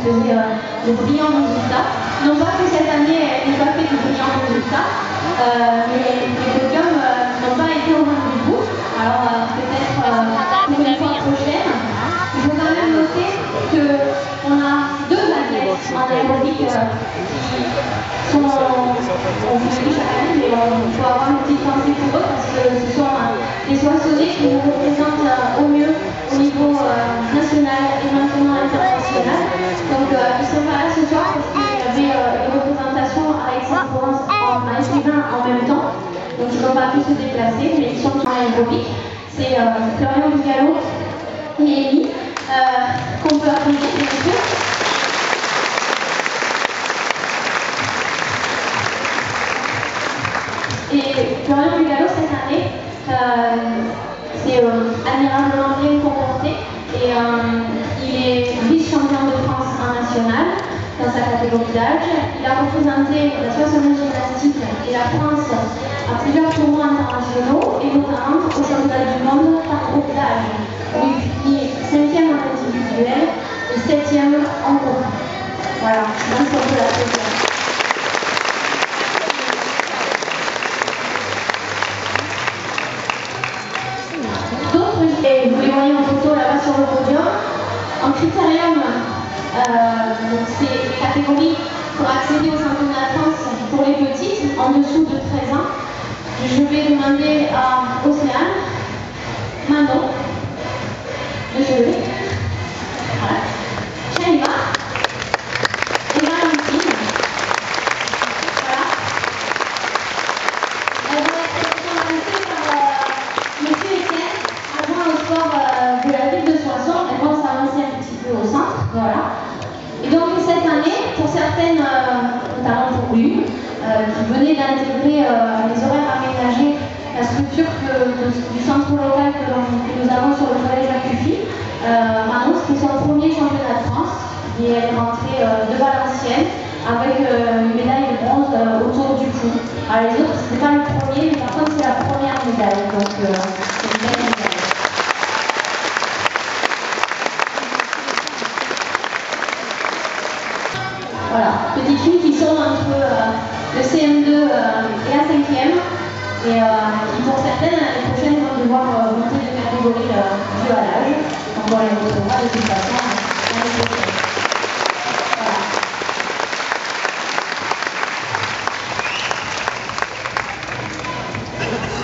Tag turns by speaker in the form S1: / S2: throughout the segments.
S1: faisait de brillants résultats. Non pas que cette année, elle n'ait pas fait de brillants résultats, mais les podiums n'ont pas été au rendez-vous. Alors peut-être pour une fois prochaine, il faut quand même noter qu'on a deux athlètes en aérobic qui sont, on vous le dit chaque année, mais il faut avoir une petite pensée pour eux parce que ce sont des soissonnés qui nous représentent au mieux au niveau national et maintenant international. Donc ils sont pas là ce soir parce qu'il y avait une représentation à Aix-en-Provence en écrivain en même temps. Donc ils n'ont pas pu se déplacer, mais ils sont en aérobic. C'est Florian Bugalo et Élie, qu'on peut applaudir bien sûr. Et Florian Bugalo cette année, c'est admirablement bien comporté et il est vice-champion de France en national dans sa catégorie d'âge. Il a représenté la Soissonnais gymnastique et la France à plusieurs tournois internationaux et notamment au championnat du monde par groupe d'âge où il finit 5e en individuel et 7e en groupe. Voilà, je pense qu'on peut l'applaudir. Et vous les voyez en photo là-bas sur le podium. En critérium, c'est les catégories pour accéder au championnat de France pour les petites, en dessous de 13 ans. Je vais demander à Océane, Manon, de se lever. Voilà. Shaima et Valentine. Voilà. Elles vont être commencées par Monsieur Etienne, adjoint au sport de la ville de Soissons. Elles vont s'avancer un petit peu au centre. Voilà. Et donc cette année, pour certaines, notamment pour une, qui venait d'intégrer les horaires aménagés, la structure du centre local que nous avons sur le collège Actufi, Manon, c'était son premier championnat de France, et elle est rentrée de Valenciennes avec une médaille de bronze autour du cou. Alors les autres, ce n'est pas le premier, mais par contre c'est la première médaille, donc c'est une belle médaille. Voilà, petites filles qui sont entre le CM2 et la 5e et qui pour certaines l'année prochaine vont devoir monter de catégorie due à l'âge. Donc on les retrouvera de toute façon l'année prochaine. Voilà.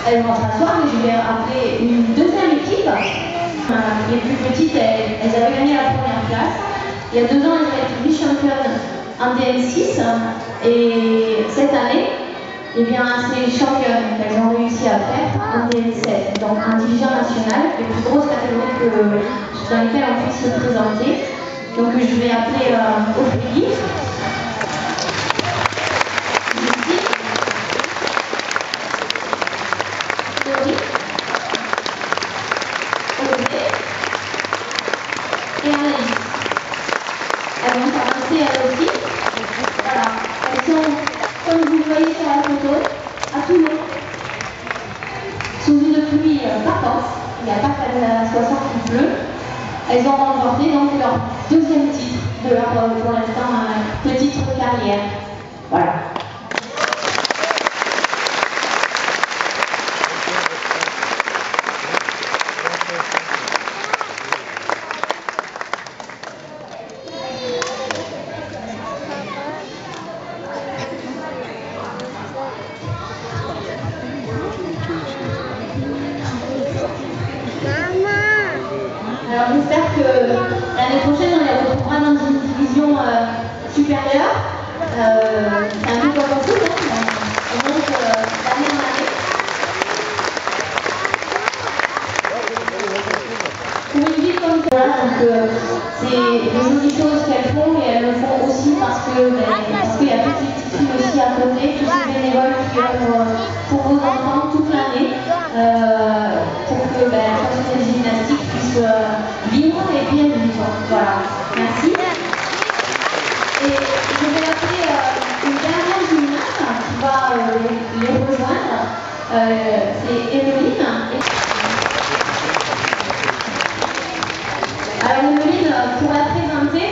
S1: Elles vont s'asseoir et je vais appeler une deuxième équipe. Les plus petites, elles avaient gagné la première place. Il y a 2 ans, elles avaient été vice-championnes en DN6 et cette année, eh bien, c'est les championnes qu'elles ont réussi à faire en DN7, donc en division nationale, les plus grosses catégories dans lesquelles on puisse se présenter. Donc je vais appeler Ophélie. Et Anaïs. Elles vont s'avancer elles aussi. Voilà. Elles sont, comme vous le voyez sur la photo, à Toulon. Sous une pluie battante. Il n'y a pas qu'à la Soissons qui pleut. Elles ont remporté donc leur 2e titre de leur, pour l'instant, petite carrière. Voilà. Alors j'espère que l'année prochaine on les retrouvera dans une division supérieure. C'est un peu comme on foot, hein. On monte d'année en année. Pour une ville comme ça, donc c'est des jolies choses qu'elles font et elles le font aussi parce qu'il y a toutes les petites filles aussi à côté, tous ces bénévoles qui œuvrent pour vos enfants toute l'année pour que la Soissonnais gymnastique puisse vivre et bien vivre. Voilà, merci. Et je vais appeler une dernière gymnaste qui va les rejoindre. C'est Emeline. Alors Emeline, pour la présenter,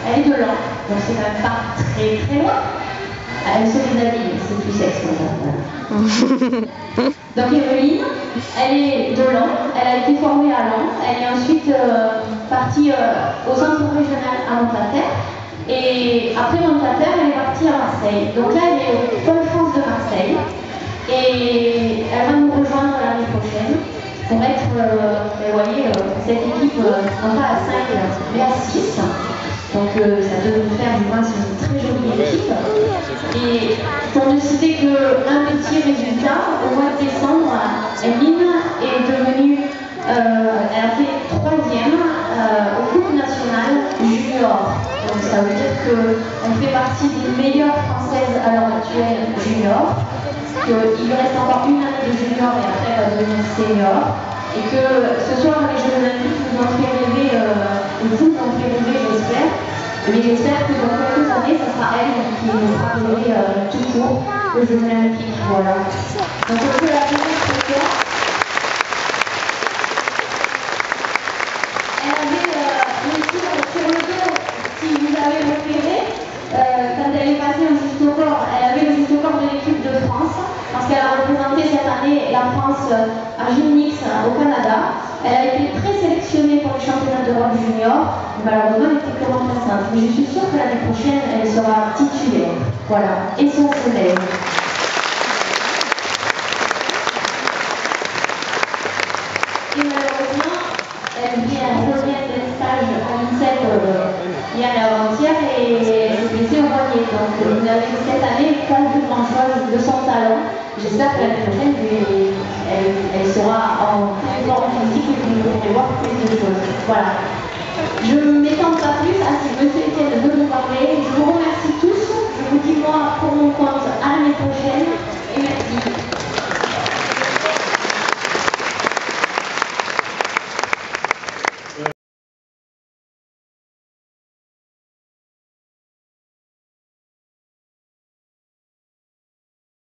S1: elle est de Laon, donc c'est quand même pas très très loin. Elle se déshabille, c'est plus sexe maintenant. Donc Evelyne, elle est de Laon, elle a été formée à Laon, elle est ensuite partie au centre régional à Montplater, et après Montplater, elle est partie à Marseille. Donc là, elle est au Pôle France de Marseille, et elle va nous rejoindre l'année prochaine pour être, vous voyez, cette équipe, non pas à 5, mais à 6. Donc ça devrait nous faire, je pense, une très jolie équipe. Et pour ne citer qu'un petit résultat, au mois de décembre, Emeline est devenue, elle a fait 3e au Coupe nationale junior. Donc ça veut dire qu'elle fait partie des meilleures françaises à l'heure actuelle junior. Qu'il lui reste encore une année de junior et après elle va devenir senior. Et que ce soir, les Jeux Olympiques nous ont fait rêver, vous ont fait rêver, j'espère. Mais j'espère que dans quelques années, ce sera elle qui nous fera rêver tout court aux Jeux Olympiques. Voilà. Donc on peut l'appeler ce soir. Elle avait aussi sur le dos, si vous avez repéré, quand elle est passée au juste au corps, elle avait le juste au corps de l'équipe de France, parce qu'elle a représenté cette année la France à Gymnix au Canada. Elle a été présélectionnée pour les championnats d'Europe junior. Malheureusement, elle était que remplaçante. Mais je suis sûre que l'année prochaine, elle sera titulaire. Voilà. Et son collègue. Et malheureusement, elle revient d'un stage à l'INSEP hier et avant-hier et elle est blessée au poignet. Donc vous avez cette année pas vu grand-chose de son talent. J'espère que l'année prochaine, elle sera en forme physique et que vous pourrez voir plus de choses. Voilà. Je